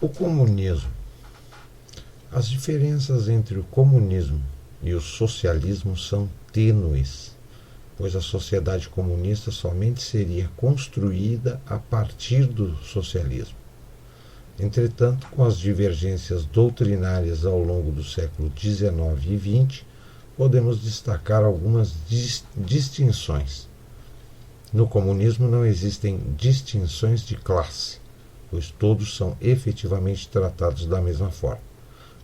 O comunismo. As diferenças entre o comunismo e o socialismo são tênues, pois a sociedade comunista somente seria construída a partir do socialismo. Entretanto, com as divergências doutrinárias ao longo do século XIX e XX, podemos destacar algumas distinções. No comunismo não existem distinções de classe, pois todos são efetivamente tratados da mesma forma.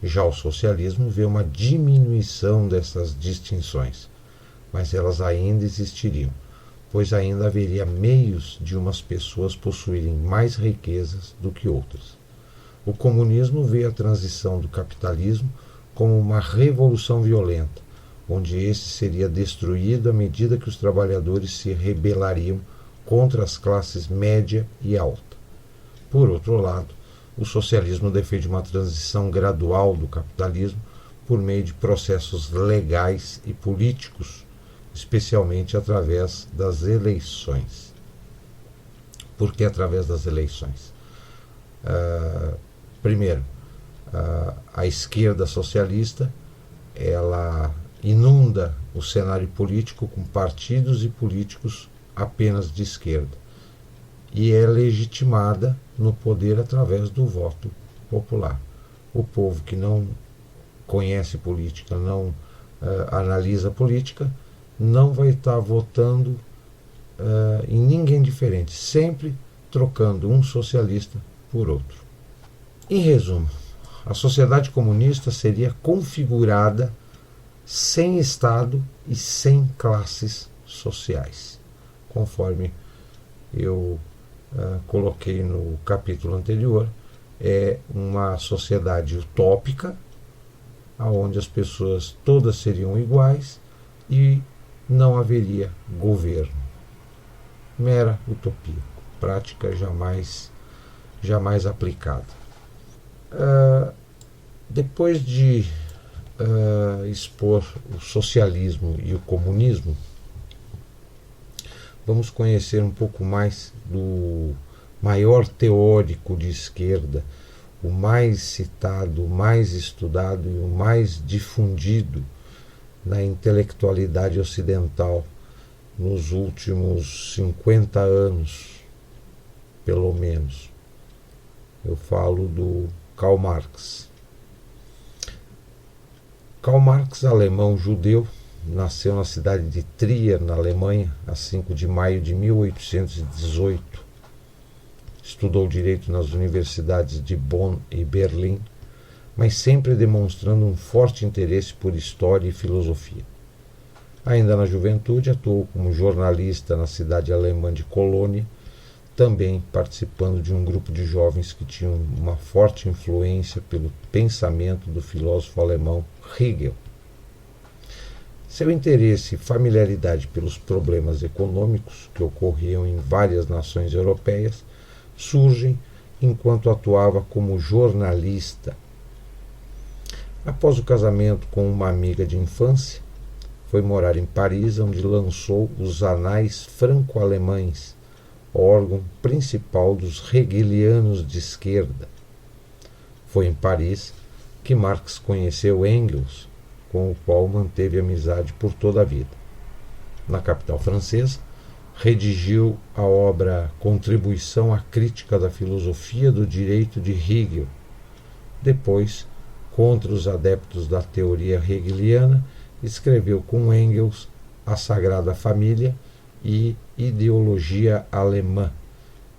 Já o socialismo vê uma diminuição dessas distinções, mas elas ainda existiriam, pois ainda haveria meios de umas pessoas possuírem mais riquezas do que outras. O comunismo vê a transição do capitalismo como uma revolução violenta, onde este seria destruído à medida que os trabalhadores se rebelariam contra as classes média e alta. Por outro lado, o socialismo defende uma transição gradual do capitalismo por meio de processos legais e políticos, especialmente através das eleições. Por que através das eleições? Primeiro, a esquerda socialista ela inunda o cenário político com partidos e políticos apenas de esquerda e é legitimada no poder através do voto popular. O povo que não conhece política, não analisa política, não vai estar votando em ninguém diferente, sempre trocando um socialista por outro. Em resumo, a sociedade comunista seria configurada sem Estado e sem classes sociais, conforme eu coloquei no capítulo anterior. É uma sociedade utópica, onde as pessoas todas seriam iguais e não haveria governo. Mera utopia, prática jamais aplicada. Depois de expor o socialismo e o comunismo, vamos conhecer um pouco mais do maior teórico de esquerda, o mais citado, o mais estudado e o mais difundido na intelectualidade ocidental nos últimos 50 anos, pelo menos. Eu falo do Karl Marx. Karl Marx, alemão judeu, nasceu na cidade de Trier, na Alemanha, a 5 de maio de 1818. Estudou direito nas universidades de Bonn e Berlim, mas sempre demonstrando um forte interesse por história e filosofia. Ainda na juventude, atuou como jornalista na cidade alemã de Colônia, também participando de um grupo de jovens que tinham uma forte influência pelo pensamento do filósofo alemão Hegel. Seu interesse e familiaridade pelos problemas econômicos que ocorriam em várias nações europeias surgem enquanto atuava como jornalista. Após o casamento com uma amiga de infância, foi morar em Paris, onde lançou os Anais Franco-Alemães, órgão principal dos hegelianos de esquerda. Foi em Paris que Marx conheceu Engels, com o qual manteve amizade por toda a vida. Na capital francesa, redigiu a obra Contribuição à Crítica da Filosofia do Direito de Hegel. Depois, contra os adeptos da teoria hegeliana, escreveu com Engels A Sagrada Família e Ideologia Alemã,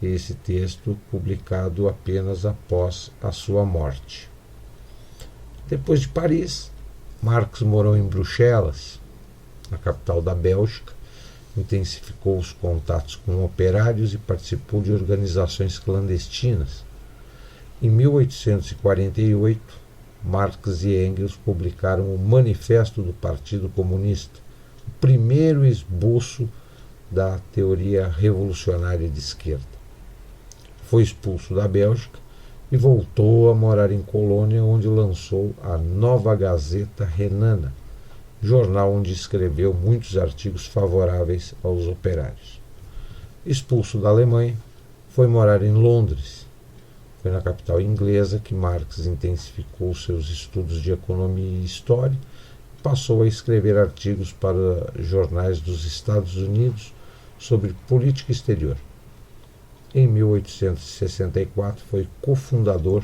esse texto publicado apenas após a sua morte. Depois de Paris, Marx morou em Bruxelas, na capital da Bélgica, intensificou os contatos com operários e participou de organizações clandestinas. Em 1848, Marx e Engels publicaram o Manifesto do Partido Comunista, o primeiro esboço da teoria revolucionária de esquerda. Foi expulso da Bélgica e voltou a morar em Colônia, onde lançou a Nova Gazeta Renana, jornal onde escreveu muitos artigos favoráveis aos operários. Expulso da Alemanha, foi morar em Londres. Foi na capital inglesa que Marx intensificou seus estudos de economia e história, passou a escrever artigos para jornais dos Estados Unidos sobre política exterior. Em 1864 foi cofundador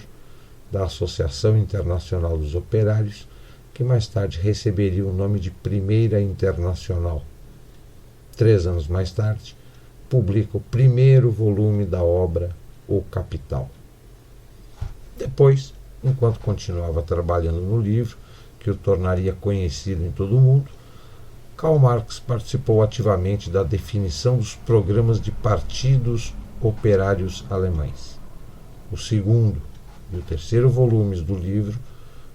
da Associação Internacional dos Operários, que mais tarde receberia o nome de Primeira Internacional. 3 anos mais tarde, publica o primeiro volume da obra O Capital. Depois, enquanto continuava trabalhando no livro, que o tornaria conhecido em todo o mundo, Karl Marx participou ativamente da definição dos programas de partidos operários alemães. O segundo e o terceiro volumes do livro,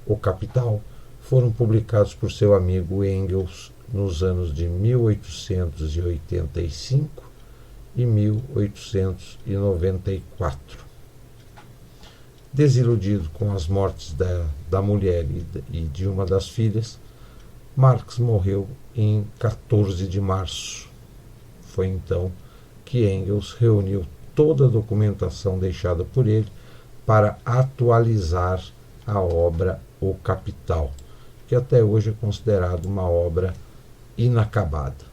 O Capital, foram publicados por seu amigo Engels nos anos de 1885 e 1894. Desiludido com as mortes da mulher e de uma das filhas, Marx morreu em 14 de março. Foi então que Engels reuniu toda a documentação deixada por ele para atualizar a obra O Capital, que até hoje é considerado uma obra inacabada.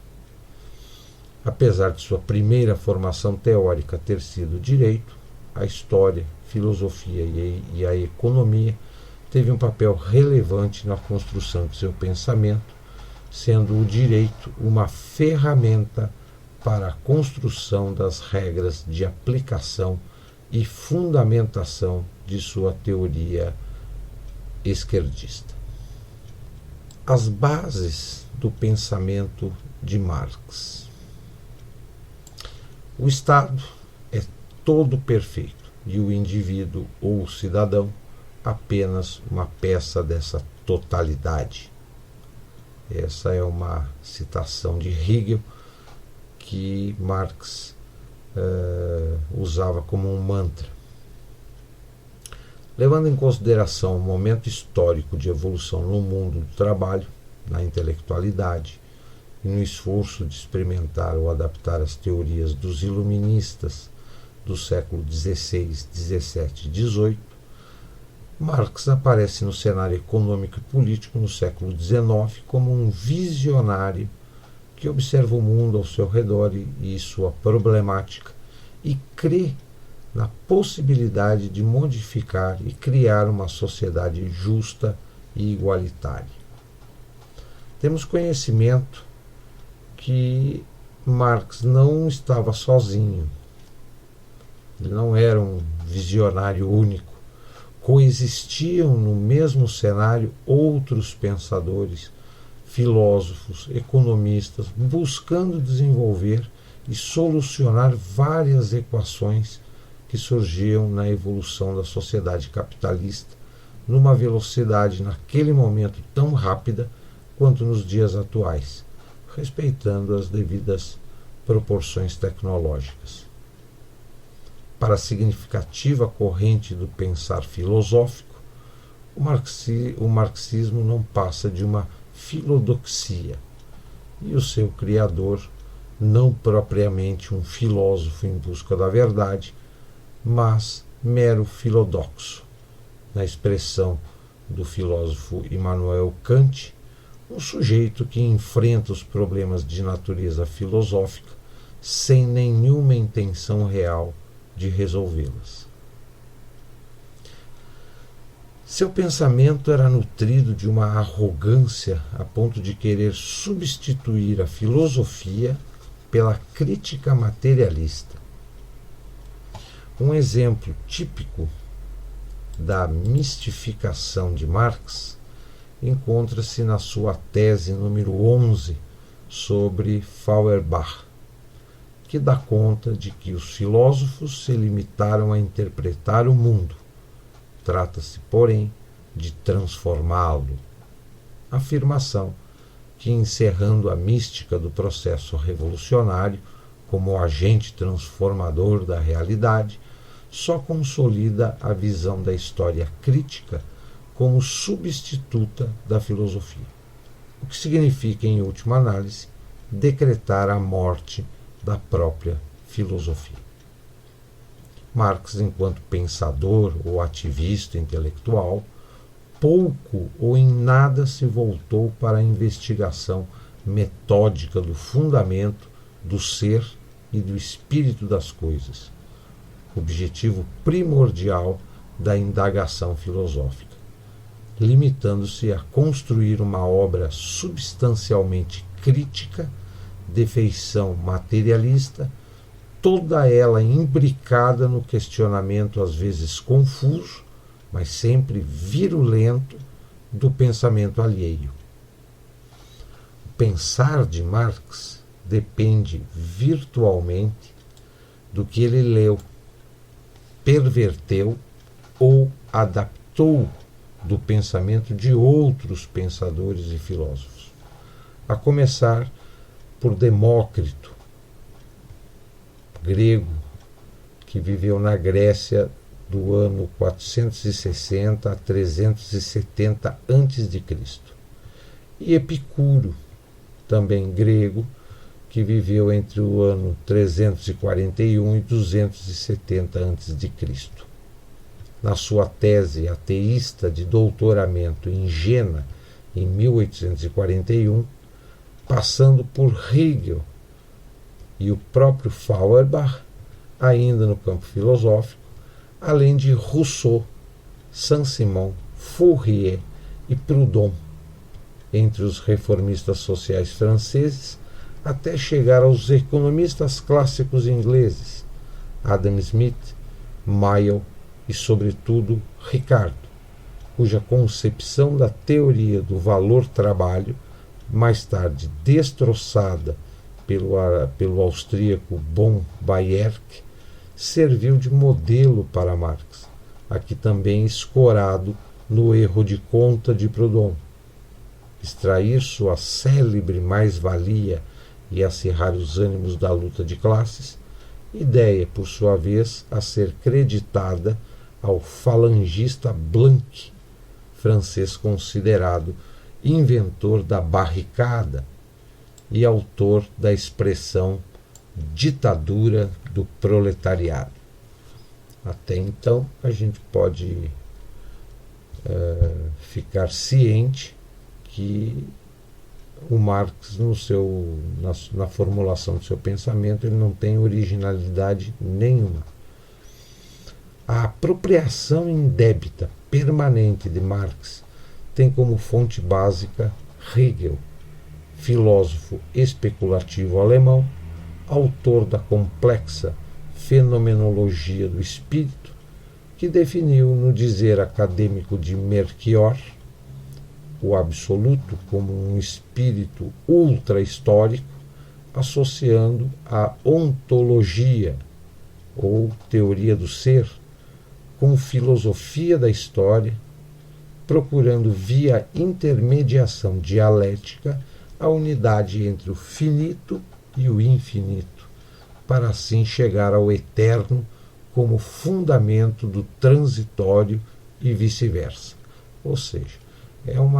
Apesar de sua primeira formação teórica ter sido direito, a história, filosofia e a economia teve um papel relevante na construção de seu pensamento, sendo o direito uma ferramenta para a construção das regras de aplicação e fundamentação de sua teoria esquerdista. As bases do pensamento de Marx. O Estado é todo perfeito e o indivíduo ou o cidadão apenas uma peça dessa totalidade. Essa é uma citação de Hegel que Marx usava como um mantra. Levando em consideração o momento histórico de evolução no mundo do trabalho, na intelectualidade e no esforço de experimentar ou adaptar as teorias dos iluministas do século XVI, XVII e XVIII, Marx aparece no cenário econômico e político no século XIX como um visionário que observa o mundo ao seu redor e sua problemática e crê na possibilidade de modificar e criar uma sociedade justa e igualitária. Temos conhecimento que Marx não estava sozinho, ele não era um visionário único. Coexistiam no mesmo cenário outros pensadores, filósofos, economistas, buscando desenvolver e solucionar várias equações que surgiam na evolução da sociedade capitalista, numa velocidade naquele momento tão rápida quanto nos dias atuais, respeitando as devidas proporções tecnológicas. Para a significativa corrente do pensar filosófico, o marxismo não passa de uma filodoxia, e o seu criador, não propriamente um filósofo em busca da verdade, mas mero filodoxo, na expressão do filósofo Immanuel Kant, um sujeito que enfrenta os problemas de natureza filosófica sem nenhuma intenção real de resolvê-las. Seu pensamento era nutrido de uma arrogância a ponto de querer substituir a filosofia pela crítica materialista. Um exemplo típico da mistificação de Marx encontra-se na sua tese número 11 sobre Feuerbach, que dá conta de que os filósofos se limitaram a interpretar o mundo. Trata-se, porém, de transformá-lo. Afirmação que, encerrando a mística do processo revolucionário como agente transformador da realidade, só consolida a visão da história crítica como substituta da filosofia, o que significa, em última análise, decretar a morte da própria filosofia. Marx, enquanto pensador ou ativista intelectual, pouco ou em nada se voltou para a investigação metódica do fundamento do ser e do espírito das coisas, objetivo primordial da indagação filosófica, limitando-se a construir uma obra substancialmente crítica, de feição materialista, toda ela imbricada no questionamento às vezes confuso, mas sempre virulento, do pensamento alheio. O pensar de Marx depende virtualmente do que ele leu, perverteu ou adaptou do pensamento de outros pensadores e filósofos, a começar por Demócrito, grego, que viveu na Grécia do ano 460 a 370 a.C., e Epicuro, também grego, que viveu entre o ano 341 e 270 a.C. Na sua tese ateísta de doutoramento em Jena, em 1841, passando por Hegel e o próprio Feuerbach, ainda no campo filosófico, além de Rousseau, Saint-Simon, Fourier e Proudhon, entre os reformistas sociais franceses, até chegar aos economistas clássicos ingleses, Adam Smith, Mill e, sobretudo, Ricardo, cuja concepção da teoria do valor-trabalho, mais tarde destroçada pelo austríaco von Bayerk, serviu de modelo para Marx, aqui também escorado no erro de conta de Proudhon. Extrair sua célebre mais-valia e acirrar os ânimos da luta de classes, ideia, por sua vez, a ser creditada ao falangista Blanqui, francês considerado inventor da barricada e autor da expressão ditadura do proletariado. Até então, a gente pode ficar ciente que o Marx, na formulação do seu pensamento, ele não tem originalidade nenhuma. A apropriação indébita permanente de Marx tem como fonte básica Hegel, filósofo especulativo alemão, autor da complexa Fenomenologia do Espírito, que definiu, no dizer acadêmico de Melchior, o absoluto como um espírito ultra-histórico, associando a ontologia, ou teoria do ser, com filosofia da história, procurando via intermediação dialética a unidade entre o finito e o infinito, para assim chegar ao eterno como fundamento do transitório e vice-versa. Ou seja, é um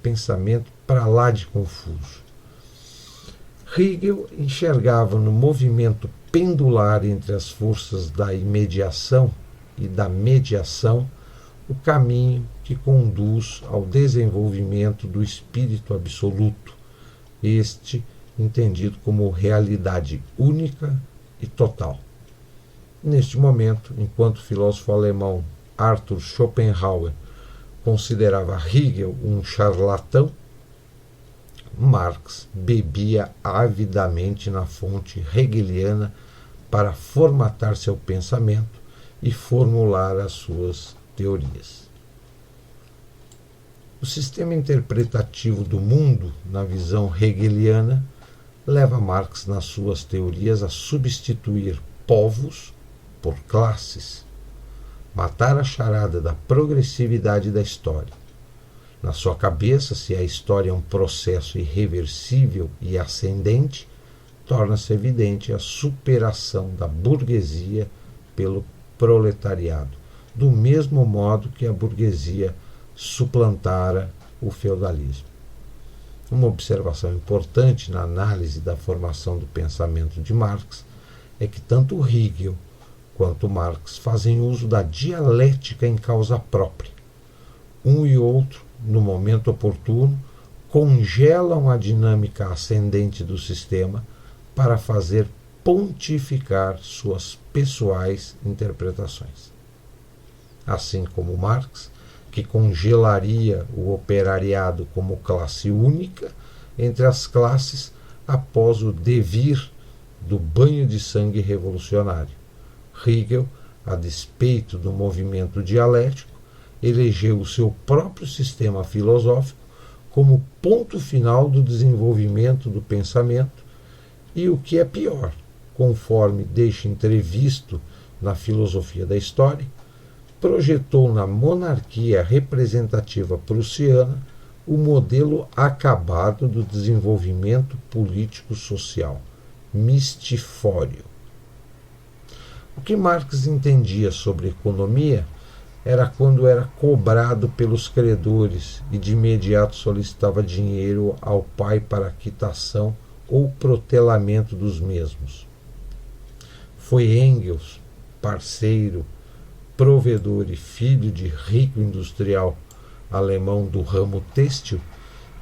pensamento para lá de confuso. Hegel enxergava no movimento pendular entre as forças da imediação e da mediação o caminho que conduz ao desenvolvimento do espírito absoluto, este entendido como realidade única e total. Neste momento, enquanto o filósofo alemão Arthur Schopenhauer considerava Hegel um charlatão, Marx bebia avidamente na fonte hegeliana para formatar seu pensamento e formular as suas teorias. O sistema interpretativo do mundo, na visão hegeliana, leva Marx nas suas teorias a substituir povos por classes, matar a charada da progressividade da história. Na sua cabeça, se a história é um processo irreversível e ascendente, torna-se evidente a superação da burguesia pelo proletariado, do mesmo modo que a burguesia suplantara o feudalismo. Uma observação importante na análise da formação do pensamento de Marx é que tanto Hegel quanto Marx fazem uso da dialética em causa própria. Um e outro, no momento oportuno, congelam a dinâmica ascendente do sistema para fazer pontificar suas pessoais interpretações. Assim como Marx, que congelaria o operariado como classe única entre as classes após o devir do banho de sangue revolucionário. Hegel, a despeito do movimento dialético, elegeu o seu próprio sistema filosófico como ponto final do desenvolvimento do pensamento e, o que é pior, conforme deixa entrevisto na filosofia da história, projetou na monarquia representativa prussiana o modelo acabado do desenvolvimento político-social, mistifório. O que Marx entendia sobre economia era quando era cobrado pelos credores e de imediato solicitava dinheiro ao pai para quitação ou protelamento dos mesmos. Foi Engels, parceiro, provedor e filho de rico industrial alemão do ramo têxtil,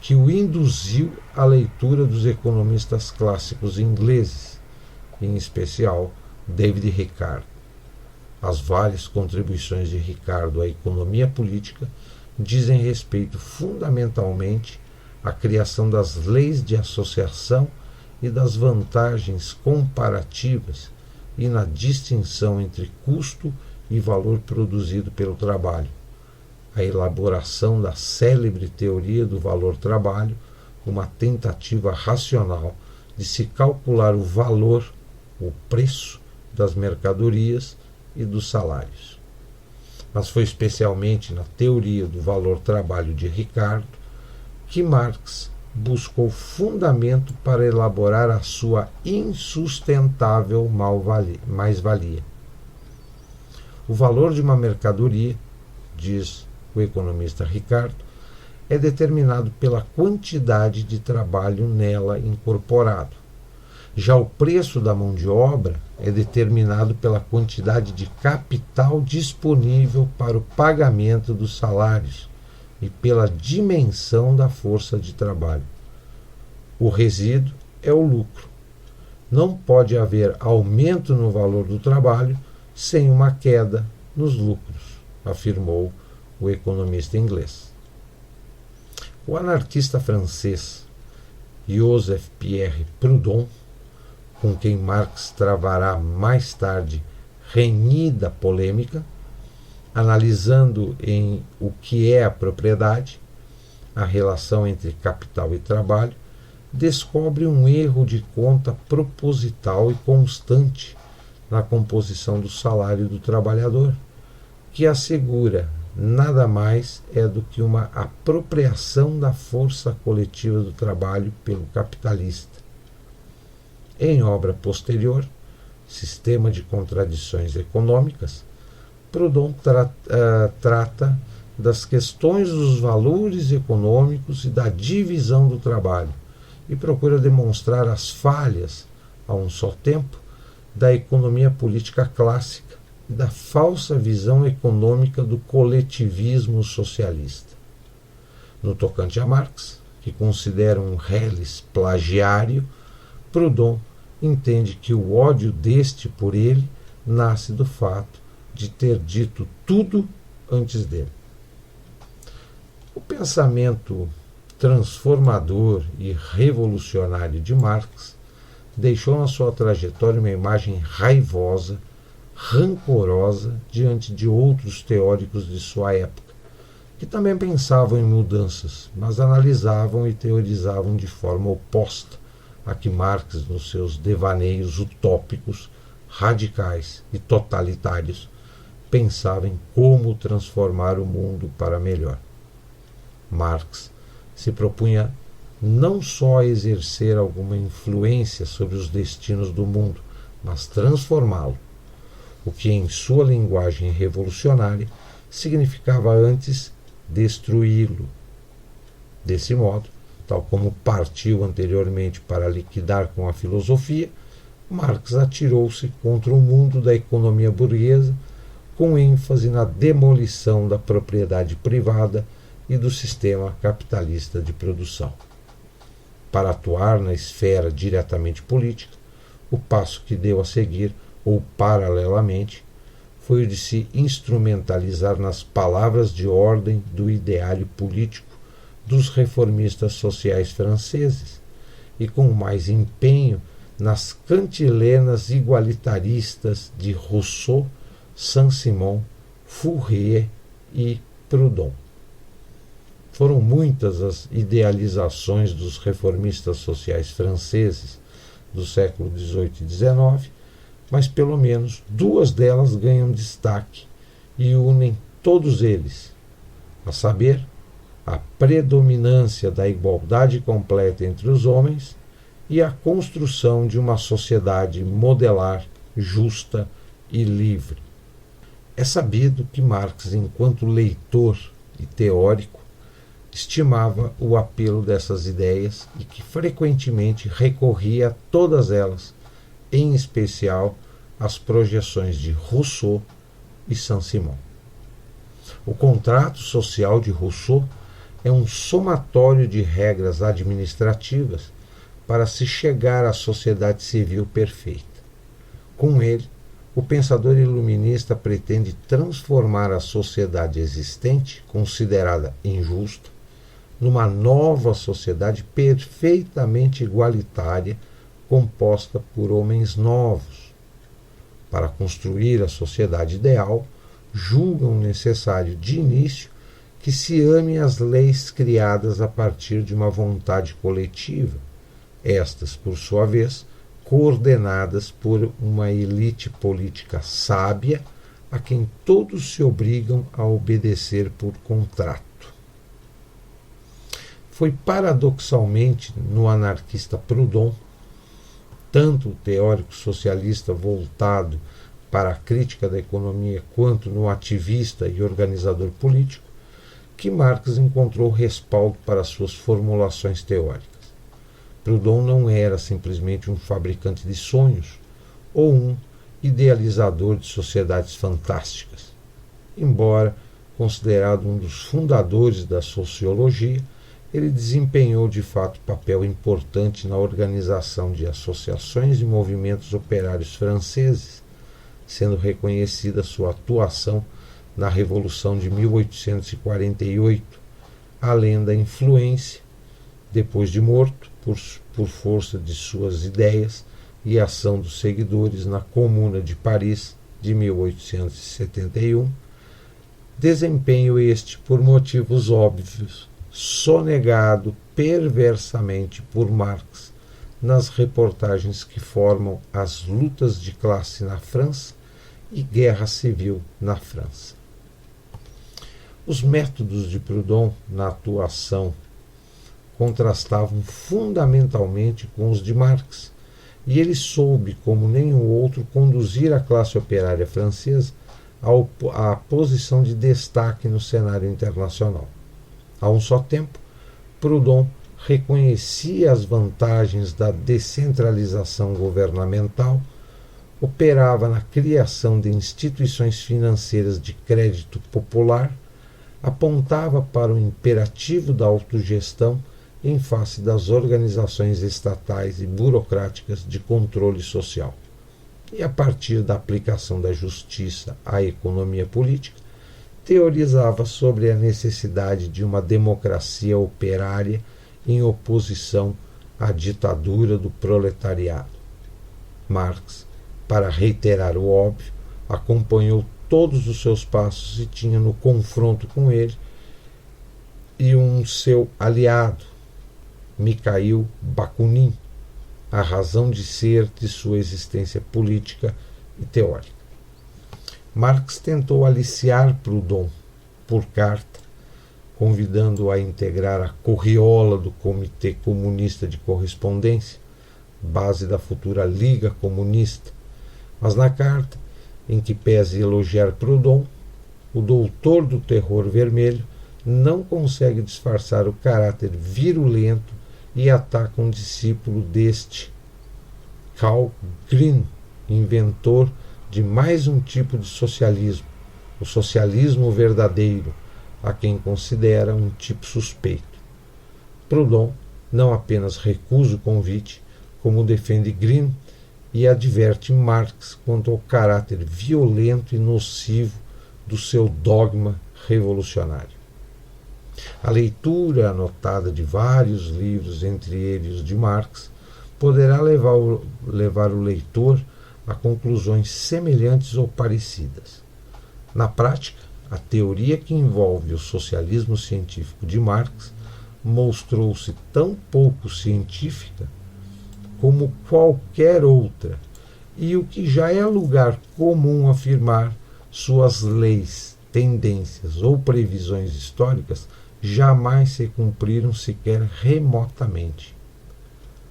que o induziu à leitura dos economistas clássicos ingleses, em especial David Ricardo. As várias contribuições de Ricardo à economia política dizem respeito fundamentalmente à criação das leis de associação e das vantagens comparativas e na distinção entre custo e valor produzido pelo trabalho, a elaboração da célebre teoria do valor-trabalho, uma tentativa racional de se calcular o valor, o preço das mercadorias e dos salários. Mas foi especialmente na teoria do valor-trabalho de Ricardo que Marx buscou fundamento para elaborar a sua insustentável mais-valia. O valor de uma mercadoria, diz o economista Ricardo, é determinado pela quantidade de trabalho nela incorporado. Já o preço da mão de obra é determinado pela quantidade de capital disponível para o pagamento dos salários e pela dimensão da força de trabalho. O resíduo é o lucro. Não pode haver aumento no valor do trabalho sem uma queda nos lucros, afirmou o economista inglês. O anarquista francês Joseph Pierre Proudhon, com quem Marx travará mais tarde renhida polêmica, analisando em O que é a propriedade, a relação entre capital e trabalho, descobre um erro de conta proposital e constante na composição do salário do trabalhador, que assegura nada mais é do que uma apropriação da força coletiva do trabalho pelo capitalista. Em obra posterior, Sistema de Contradições Econômicas, Proudhon trata das questões dos valores econômicos e da divisão do trabalho e procura demonstrar as falhas, a um só tempo, da economia política clássica e da falsa visão econômica do coletivismo socialista. No tocante a Marx, que considera um reles plagiário, Proudhon entende que o ódio deste por ele nasce do fato de ter dito tudo antes dele. O pensamento transformador e revolucionário de Marx deixou na sua trajetória uma imagem raivosa, rancorosa diante de outros teóricos de sua época, que também pensavam em mudanças, mas analisavam e teorizavam de forma oposta a que Marx, nos seus devaneios utópicos, radicais e totalitários, pensava em como transformar o mundo para melhor. Marx se propunha não só exercer alguma influência sobre os destinos do mundo, mas transformá-lo, o que em sua linguagem revolucionária significava antes destruí-lo. Desse modo, tal como partiu anteriormente para liquidar com a filosofia, Marx atirou-se contra o mundo da economia burguesa, com ênfase na demolição da propriedade privada e do sistema capitalista de produção. Para atuar na esfera diretamente política, o passo que deu a seguir, ou paralelamente, foi o de se instrumentalizar nas palavras de ordem do ideário político dos reformistas sociais franceses e com mais empenho nas cantilenas igualitaristas de Rousseau, Saint-Simon, Fourier e Proudhon. Foram muitas as idealizações dos reformistas sociais franceses do século XVIII e XIX, mas pelo menos duas delas ganham destaque e unem todos eles, a saber, a predominância da igualdade completa entre os homens e a construção de uma sociedade modelar, justa e livre. É sabido que Marx, enquanto leitor e teórico, estimava o apelo dessas ideias e que frequentemente recorria a todas elas, em especial às projeções de Rousseau e Saint-Simon. O contrato social de Rousseau é um somatório de regras administrativas para se chegar à sociedade civil perfeita. Com ele, o pensador iluminista pretende transformar a sociedade existente, considerada injusta, numa nova sociedade perfeitamente igualitária, composta por homens novos. Para construir a sociedade ideal, julgam necessário, de início, que se ame as leis criadas a partir de uma vontade coletiva, estas, por sua vez, coordenadas por uma elite política sábia, a quem todos se obrigam a obedecer por contrato. Foi paradoxalmente no anarquista Proudhon, tanto o teórico socialista voltado para a crítica da economia quanto no ativista e organizador político, que Marx encontrou respaldo para suas formulações teóricas. Proudhon não era simplesmente um fabricante de sonhos ou um idealizador de sociedades fantásticas. Embora considerado um dos fundadores da sociologia, ele desempenhou de fato papel importante na organização de associações e movimentos operários franceses, sendo reconhecida sua atuação na Revolução de 1848, além da influência, depois de morto, por força de suas ideias e ação dos seguidores na Comuna de Paris de 1871, desempenho este, por motivos óbvios, sonegado perversamente por Marx nas reportagens que formam as lutas de classe na França e guerra civil na França. Os métodos de Proudhon na atuação contrastavam fundamentalmente com os de Marx, e ele soube, como nenhum outro, conduzir a classe operária francesa à posição de destaque no cenário internacional. A um só tempo, Proudhon reconhecia as vantagens da descentralização governamental, operava na criação de instituições financeiras de crédito popular, apontava para o imperativo da autogestão em face das organizações estatais e burocráticas de controle social. E a partir da aplicação da justiça à economia política, teorizava sobre a necessidade de uma democracia operária em oposição à ditadura do proletariado. Marx, para reiterar o óbvio, acompanhou todos os seus passos e tinha no confronto com ele e um seu aliado, Mikhail Bakunin, a razão de ser de sua existência política e teórica. Marx tentou aliciar Proudhon por carta, convidando-o a integrar a corriola do Comitê Comunista de Correspondência, base da futura Liga Comunista, mas na carta, em que pese elogiar Proudhon, o doutor do terror vermelho não consegue disfarçar o caráter virulento e ataca um discípulo deste, Karl Green, inventor de mais um tipo de socialismo, o socialismo verdadeiro, a quem considera um tipo suspeito. Proudhon não apenas recusa o convite, como defende Green e adverte Marx quanto ao caráter violento e nocivo do seu dogma revolucionário. A leitura anotada de vários livros, entre eles os de Marx, poderá levar o leitor a conclusões semelhantes ou parecidas. Na prática, a teoria que envolve o socialismo científico de Marx mostrou-se tão pouco científica como qualquer outra, e o que já é lugar comum afirmar, suas leis, tendências ou previsões históricas jamais se cumpriram sequer remotamente.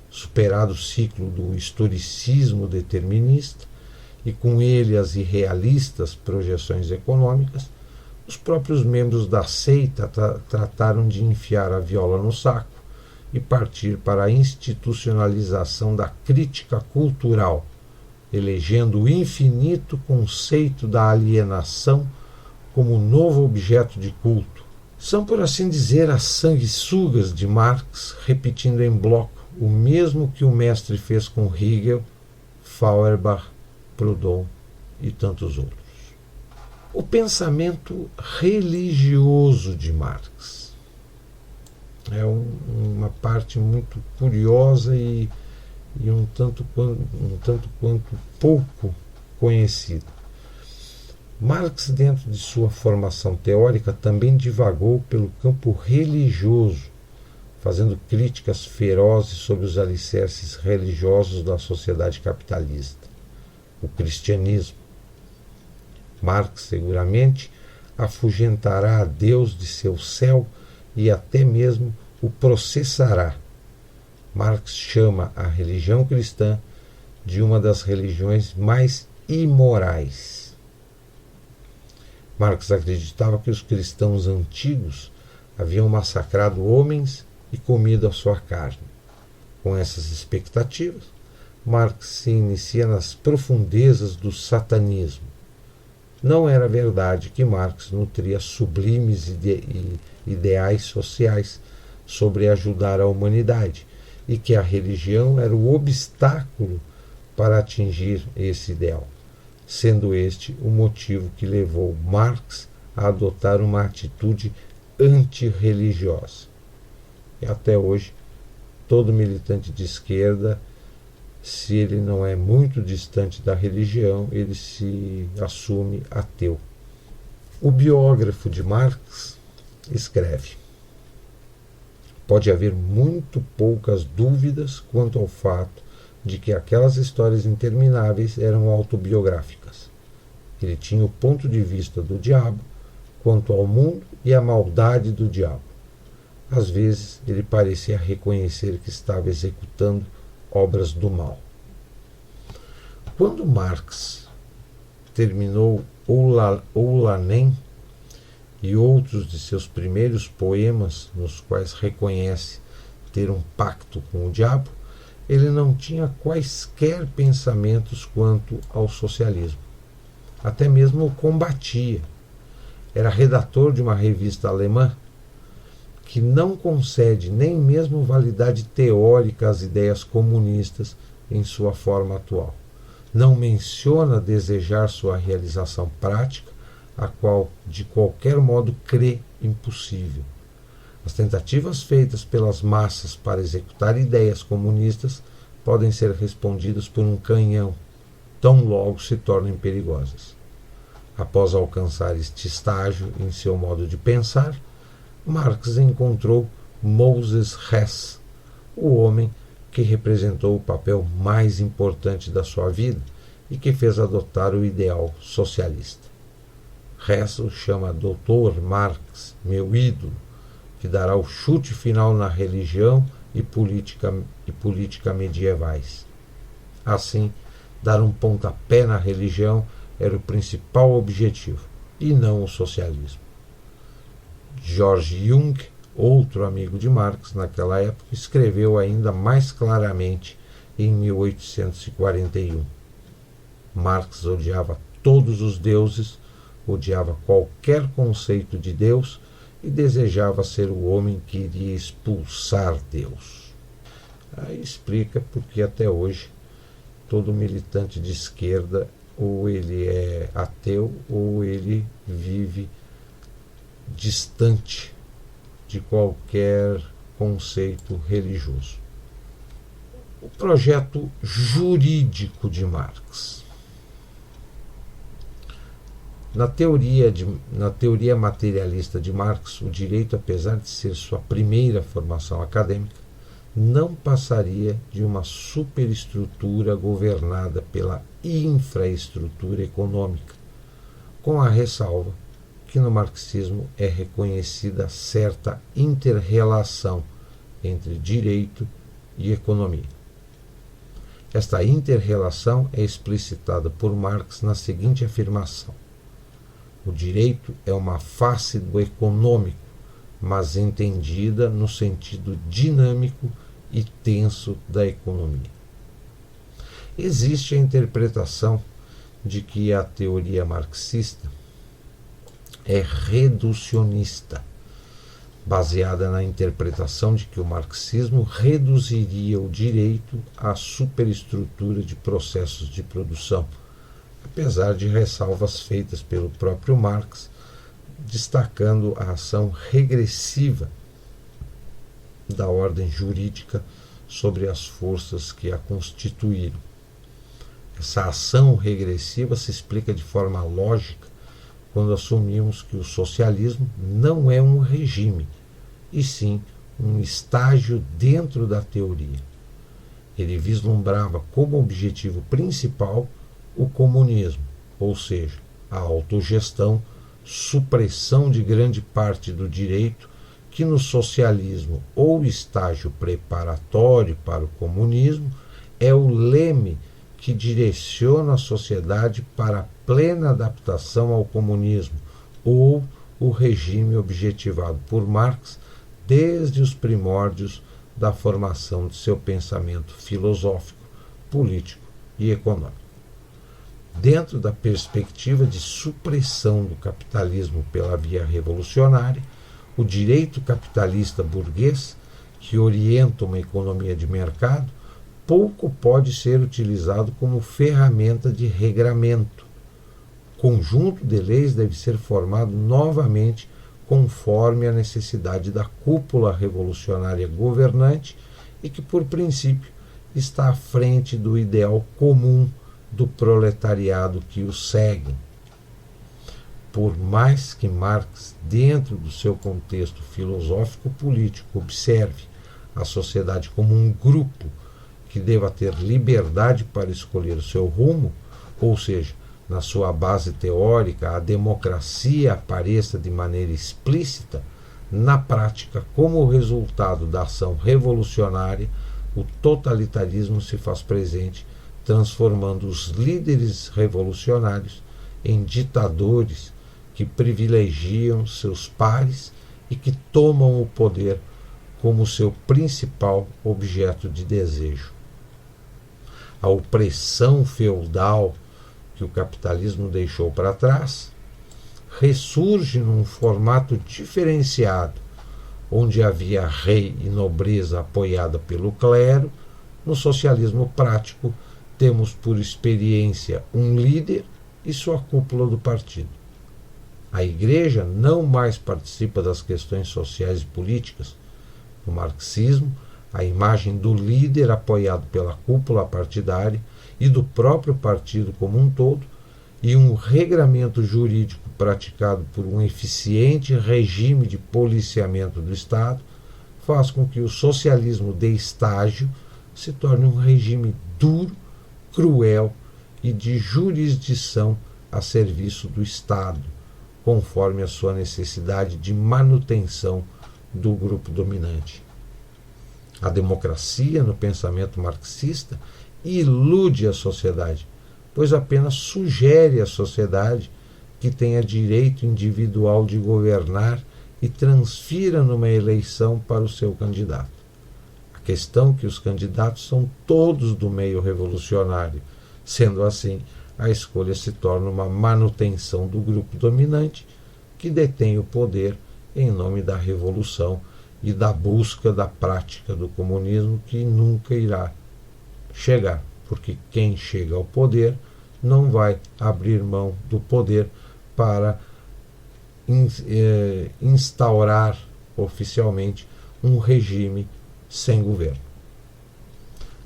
Superado o ciclo do historicismo determinista e com ele as irrealistas projeções econômicas, os próprios membros da seita trataram de enfiar a viola no saco e partir para a institucionalização da crítica cultural, elegendo o infinito conceito da alienação como novo objeto de culto. São, por assim dizer, as sanguessugas de Marx repetindo em bloco o mesmo que o mestre fez com Hegel, Feuerbach, Proudhon e tantos outros. O pensamento religioso de Marx é uma parte muito curiosa e um tanto quanto pouco conhecida. Marx, dentro de sua formação teórica, também divagou pelo campo religioso, fazendo críticas ferozes sobre os alicerces religiosos da sociedade capitalista, o cristianismo. Marx seguramente afugentará a Deus de seu céu e até mesmo o processará. Marx chama a religião cristã de uma das religiões mais imorais. Marx acreditava que os cristãos antigos haviam massacrado homens e comido a sua carne. Com essas expectativas, Marx se inicia nas profundezas do satanismo. Não era verdade que Marx nutria sublimes ideais sociais sobre ajudar a humanidade e que a religião era o obstáculo para atingir esse ideal, sendo este o motivo que levou Marx a adotar uma atitude antirreligiosa. E até hoje, todo militante de esquerda, se ele não é muito distante da religião, ele se assume ateu. O biógrafo de Marx escreve: pode haver muito poucas dúvidas quanto ao fato de que aquelas histórias intermináveis eram autobiográficas. Ele tinha o ponto de vista do diabo quanto ao mundo e à maldade do diabo. Às vezes, ele parecia reconhecer que estava executando obras do Quando Marx terminou Oulanen e outros de seus primeiros poemas, nos quais reconhece ter um pacto com o diabo, ele não tinha quaisquer pensamentos quanto ao socialismo. Até mesmo o combatia. Era redator de uma revista alemã que não concede nem mesmo validade teórica às ideias comunistas em sua forma atual. Não menciona desejar sua realização prática, a qual de qualquer modo crê impossível. As tentativas feitas pelas massas para executar ideias comunistas podem ser respondidas por um canhão, tão logo se tornem perigosas. Após alcançar este estágio em seu modo de pensar, Marx encontrou Moses Hess, o homem que representou o papel mais importante da sua vida e que fez adotar o ideal socialista. Hess o chama Dr. Marx, meu ídolo, que dará o chute final na religião e política medievais. Assim, dar um pontapé na religião era o principal objetivo, e não o socialismo. George Jung, outro amigo de Marx naquela época, escreveu ainda mais claramente em 1841. Marx odiava todos os deuses, odiava qualquer conceito de Deus e desejava ser o homem que iria expulsar Deus. Aí explica porque até hoje todo militante de esquerda ou ele é ateu ou ele vive distante de qualquer conceito religioso. O projeto jurídico de Marx. Na teoria materialista de Marx, o direito, apesar de ser sua primeira formação acadêmica, não passaria de uma superestrutura governada pela infraestrutura econômica, com a ressalva que no marxismo é reconhecida certa inter-relação entre direito e economia. Esta inter-relação é explicitada por Marx na seguinte afirmação: o direito é uma face do econômico, mas entendida no sentido dinâmico e tenso da economia. Existe a interpretação de que a teoria marxista é reducionista, baseada na interpretação de que o marxismo reduziria o direito à superestrutura de processos de produção, apesar de ressalvas feitas pelo próprio Marx, destacando a ação regressiva da ordem jurídica sobre as forças que a constituíram. Essa ação regressiva se explica de forma lógica quando assumimos que o socialismo não é um regime, e sim um estágio dentro da teoria. Ele vislumbrava como objetivo principal o comunismo, ou seja, a autogestão, supressão de grande parte do direito, que no socialismo ou estágio preparatório para o comunismo é o leme que direciona a sociedade para a plena adaptação ao comunismo, ou o regime objetivado por Marx desde os primórdios da formação de seu pensamento filosófico, político e econômico. Dentro da perspectiva de supressão do capitalismo pela via revolucionária, o direito capitalista burguês, que orienta uma economia de mercado, pouco pode ser utilizado como ferramenta de regramento. O conjunto de leis deve ser formado novamente conforme a necessidade da cúpula revolucionária governante e que, por princípio, está à frente do ideal comum do proletariado que o segue. Por mais que Marx, dentro do seu contexto filosófico-político, observe a sociedade como um grupo que deva ter liberdade para escolher o seu rumo, ou seja, na sua base teórica, a democracia apareça de maneira explícita, na prática, como resultado da ação revolucionária, o totalitarismo se faz presente, transformando os líderes revolucionários em ditadores que privilegiam seus pares e que tomam o poder como seu principal objeto de desejo. A opressão feudal que o capitalismo deixou para trás ressurge num formato diferenciado, onde havia rei e nobreza apoiada pelo clero. No socialismo prático, temos por experiência um líder e sua cúpula do partido. A Igreja não mais participa das questões sociais e políticas. No marxismo, a imagem do líder apoiado pela cúpula partidária e do próprio partido como um todo, e um regramento jurídico praticado por um eficiente regime de policiamento do Estado, faz com que o socialismo de estágio se torne um regime duro, cruel e de jurisdição a serviço do Estado, conforme a sua necessidade de manutenção do grupo dominante. A democracia, no pensamento marxista, ilude a sociedade, pois apenas sugere à sociedade que tenha direito individual de governar e transfira numa eleição para o seu candidato. A A questão é que os candidatos são todos do meio revolucionário. Sendo assim, a escolha se torna uma manutenção do grupo dominante que detém o poder em nome da revolução e da busca da prática do comunismo, que nunca irá chegar, porque quem chega ao poder não vai abrir mão do poder para instaurar oficialmente um regime sem governo.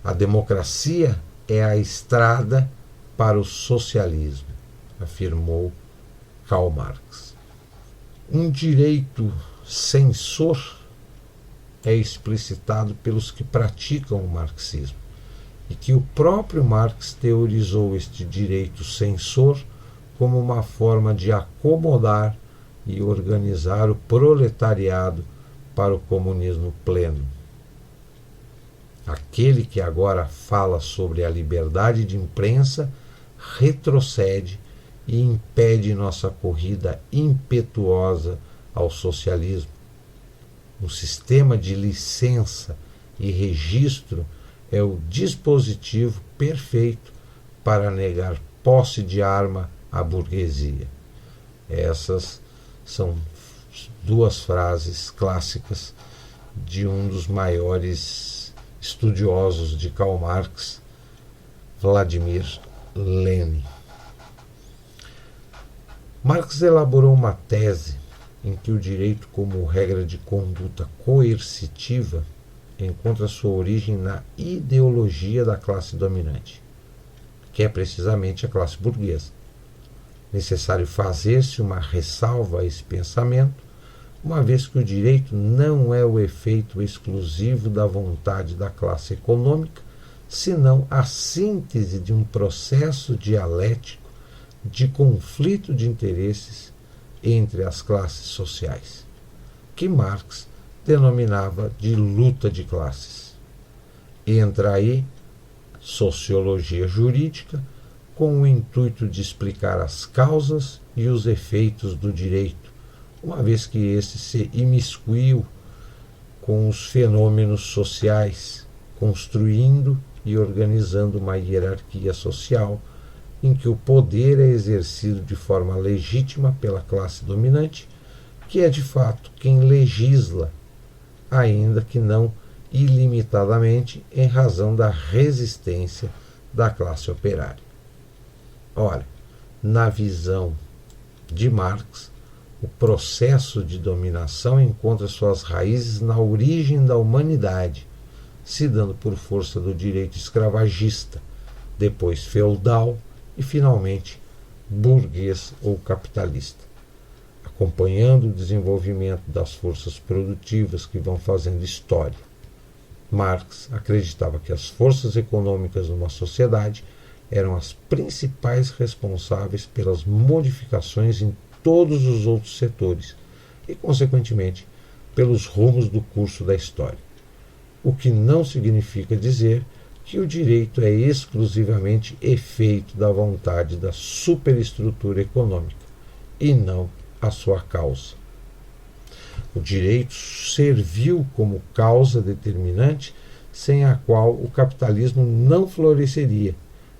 A democracia é a estrada para o socialismo, afirmou Karl Marx. Um direito censor é explicitado pelos que praticam o marxismo, e que o próprio Marx teorizou este direito censor como uma forma de acomodar e organizar o proletariado para o comunismo pleno. Aquele que agora fala sobre a liberdade de imprensa retrocede e impede nossa corrida impetuosa ao socialismo. Um sistema de licença e registro é o dispositivo perfeito para negar posse de arma à burguesia. Essas são duas frases clássicas de um dos maiores estudiosos de Karl Marx, Vladimir Lenin. Marx elaborou uma tese em que o direito, como regra de conduta coercitiva, encontra sua origem na ideologia da classe dominante, que é precisamente a classe burguesa. Necessário fazer-se uma ressalva a esse pensamento, uma vez que o direito não é o efeito exclusivo da vontade da classe econômica, senão a síntese de um processo dialético de conflito de interesses entre as classes sociais, que Marx denominava de luta de classes. Entra aí sociologia jurídica, com o intuito de explicar as causas e os efeitos do direito, uma vez que este se imiscuiu com os fenômenos sociais, construindo e organizando uma hierarquia social em que o poder é exercido de forma legítima pela classe dominante, que é de fato quem legisla, ainda que não ilimitadamente em razão da resistência da classe operária. Ora, na visão de Marx, o processo de dominação encontra suas raízes na origem da humanidade, se dando por força do direito escravagista, depois feudal e, finalmente, burguês ou capitalista, acompanhando o desenvolvimento das forças produtivas que vão fazendo história. Marx acreditava que as forças econômicas numa sociedade eram as principais responsáveis pelas modificações em todos os outros setores e, consequentemente, pelos rumos do curso da história. O que não significa dizer que o direito é exclusivamente efeito da vontade da superestrutura econômica e não a sua causa. O direito serviu como causa determinante sem a qual o capitalismo não floresceria,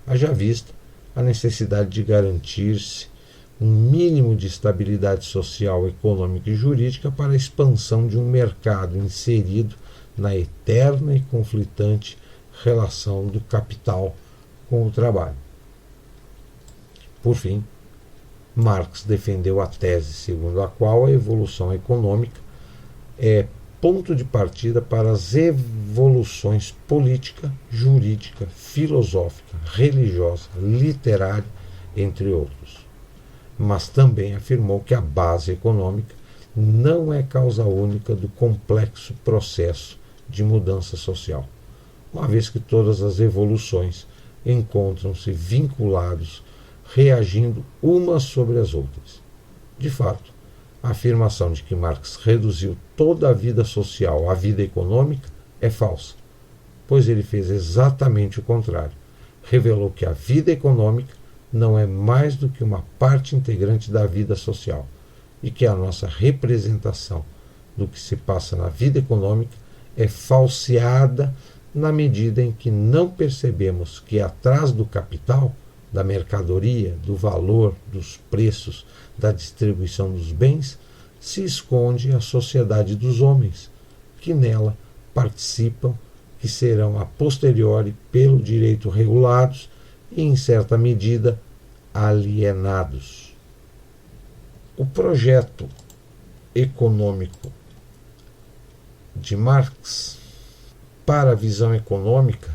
haja vista a necessidade de garantir-se um mínimo de estabilidade social, econômica e jurídica para a expansão de um mercado inserido na eterna e conflitante relação do capital com o trabalho. Por fim, Marx defendeu a tese segundo a qual a evolução econômica é ponto de partida para as evoluções política, jurídica, filosófica, religiosa, literária, entre outros. Mas também afirmou que a base econômica não é causa única do complexo processo de mudança social, uma vez que todas as evoluções encontram-se vinculados, reagindo umas sobre as outras. De fato, a afirmação de que Marx reduziu toda a vida social à vida econômica é falsa, pois ele fez exatamente o contrário. Revelou que a vida econômica não é mais do que uma parte integrante da vida social e que a nossa representação do que se passa na vida econômica é falseada na medida em que não percebemos que atrás do capital, da mercadoria, do valor, dos preços, da distribuição dos bens, se esconde a sociedade dos homens, que nela participam, que serão a posteriori pelo direito regulados e, em certa medida, alienados. O projeto econômico de Marx, para a visão econômica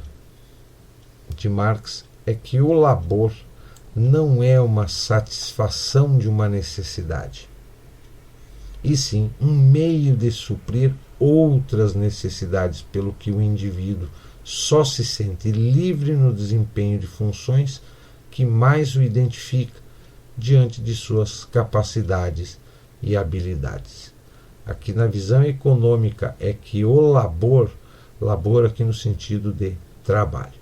de Marx, é que o labor não é uma satisfação de uma necessidade, e sim um meio de suprir outras necessidades, pelo que o indivíduo só se sente livre no desempenho de funções que mais o identifica diante de suas capacidades e habilidades. Aqui na visão econômica é que o labor aqui no sentido de trabalho.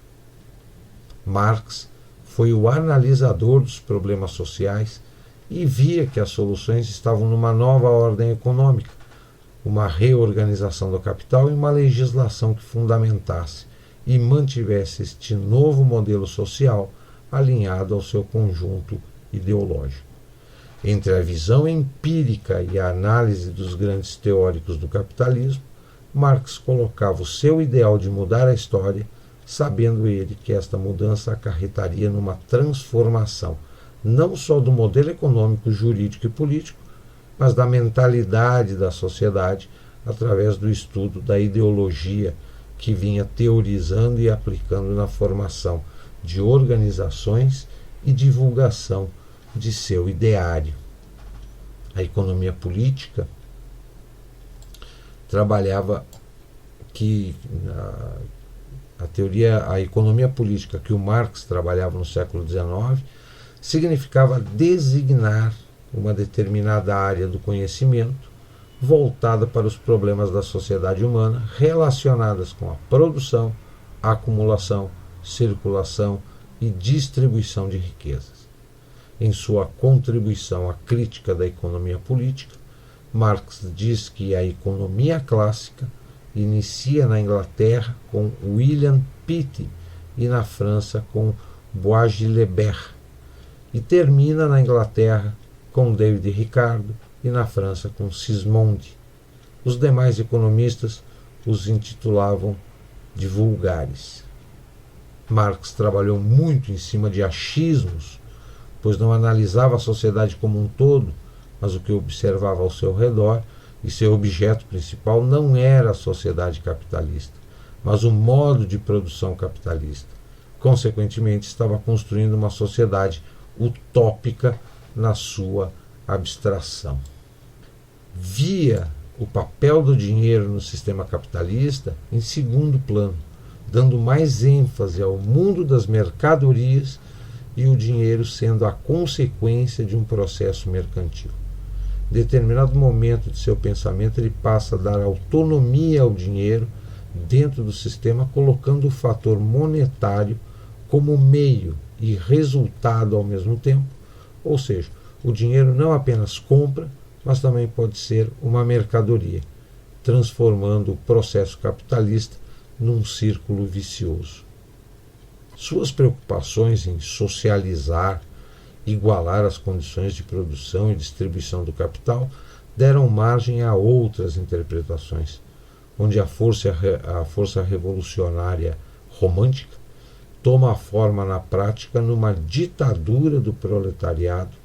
Marx foi o analisador dos problemas sociais e via que as soluções estavam numa nova ordem econômica, uma reorganização do capital e uma legislação que fundamentasse e mantivesse este novo modelo social alinhado ao seu conjunto ideológico. Entre a visão empírica e a análise dos grandes teóricos do capitalismo, Marx colocava o seu ideal de mudar a história, sabendo ele que esta mudança acarretaria numa transformação não só do modelo econômico, jurídico e político, mas da mentalidade da sociedade através do estudo da ideologia que vinha teorizando e aplicando na formação de organizações e divulgação de seu ideário. A economia política trabalhava que a economia política que o Marx trabalhava no século XIX significava designar uma determinada área do conhecimento voltada para os problemas da sociedade humana relacionadas com a produção, acumulação, circulação e distribuição de riquezas. Em sua contribuição à crítica da economia política, Marx diz que a economia clássica inicia na Inglaterra com William Pitt e na França com Bois-Guilbert, e termina na Inglaterra com David Ricardo e na França com Sismondi. Os demais economistas os intitulavam de vulgares. Marx trabalhou muito em cima de achismos, pois não analisava a sociedade como um todo, mas o que observava ao seu redor, e seu objeto principal não era a sociedade capitalista, mas o modo de produção capitalista. Consequentemente, estava construindo uma sociedade utópica na sua abstração. Via o papel do dinheiro no sistema capitalista em segundo plano, dando mais ênfase ao mundo das mercadorias e o dinheiro sendo a consequência de um processo mercantil. Em determinado momento de seu pensamento, ele passa a dar autonomia ao dinheiro dentro do sistema, colocando o fator monetário como meio e resultado ao mesmo tempo, ou seja, o dinheiro não apenas compra, mas também pode ser uma mercadoria, transformando o processo capitalista num círculo vicioso. Suas preocupações em socializar, igualar as condições de produção e distribuição do capital deram margem a outras interpretações, onde a força revolucionária romântica toma a forma na prática numa ditadura do proletariado,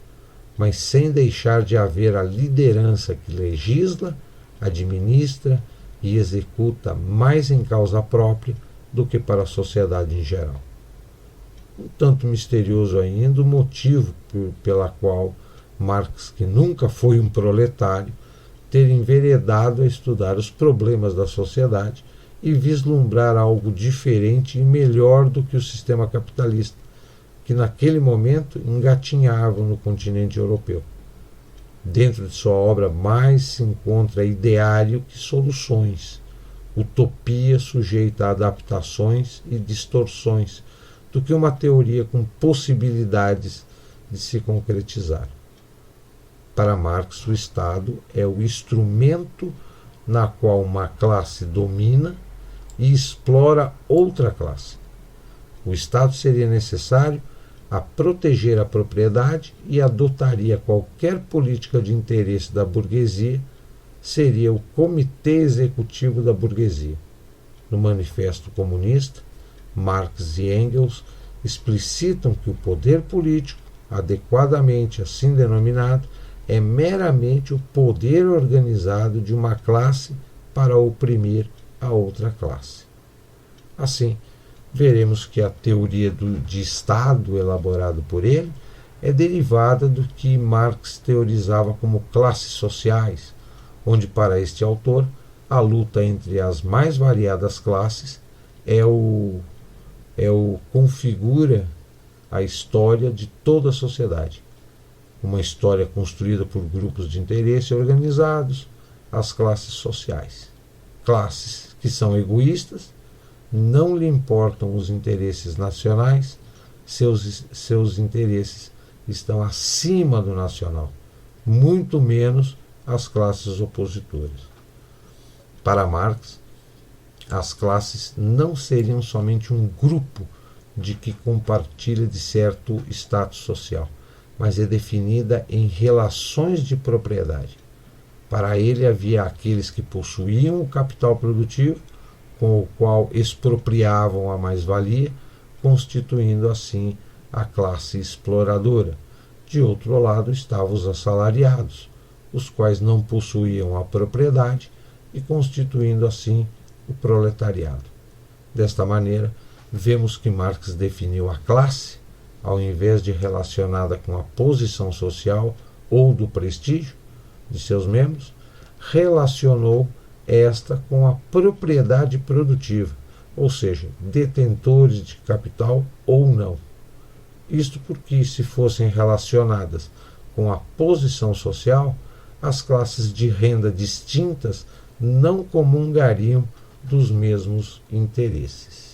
mas sem deixar de haver a liderança que legisla, administra e executa mais em causa própria do que para a sociedade em geral. Um tanto misterioso ainda o motivo pela qual Marx, que nunca foi um proletário, ter enveredado a estudar os problemas da sociedade e vislumbrar algo diferente e melhor do que o sistema capitalista, que naquele momento engatinhava no continente europeu. Dentro de sua obra mais se encontra ideário que soluções, utopia sujeita a adaptações e distorções, do que uma teoria com possibilidades de se concretizar. Para Marx, o Estado é o instrumento na qual uma classe domina e explora outra classe. O Estado seria necessário a proteger a propriedade e adotaria qualquer política de interesse da burguesia, seria o Comitê Executivo da Burguesia. No Manifesto Comunista, Marx e Engels explicitam que o poder político, adequadamente assim denominado, é meramente o poder organizado de uma classe para oprimir a outra classe. Assim, veremos que a teoria de Estado elaborada por ele é derivada do que Marx teorizava como classes sociais, onde para este autor a luta entre as mais variadas classes configura a história de toda a sociedade. Uma história construída por grupos de interesse organizados, as classes sociais. Classes que são egoístas, não lhe importam os interesses nacionais, seus interesses estão acima do nacional, muito menos as classes opositoras. Para Marx, as classes não seriam somente um grupo de que compartilha de certo status social, mas é definida em relações de propriedade. Para ele havia aqueles que possuíam o capital produtivo, com o qual expropriavam a mais-valia, constituindo assim a classe exploradora. De outro lado estavam os assalariados, os quais não possuíam a propriedade e constituindo assim o proletariado. Desta maneira, vemos que Marx definiu a classe, ao invés de relacionada com a posição social ou do prestígio de seus membros, relacionou esta com a propriedade produtiva, ou seja, detentores de capital ou não. Isto porque, se fossem relacionadas com a posição social, as classes de renda distintas não comungariam dos mesmos interesses.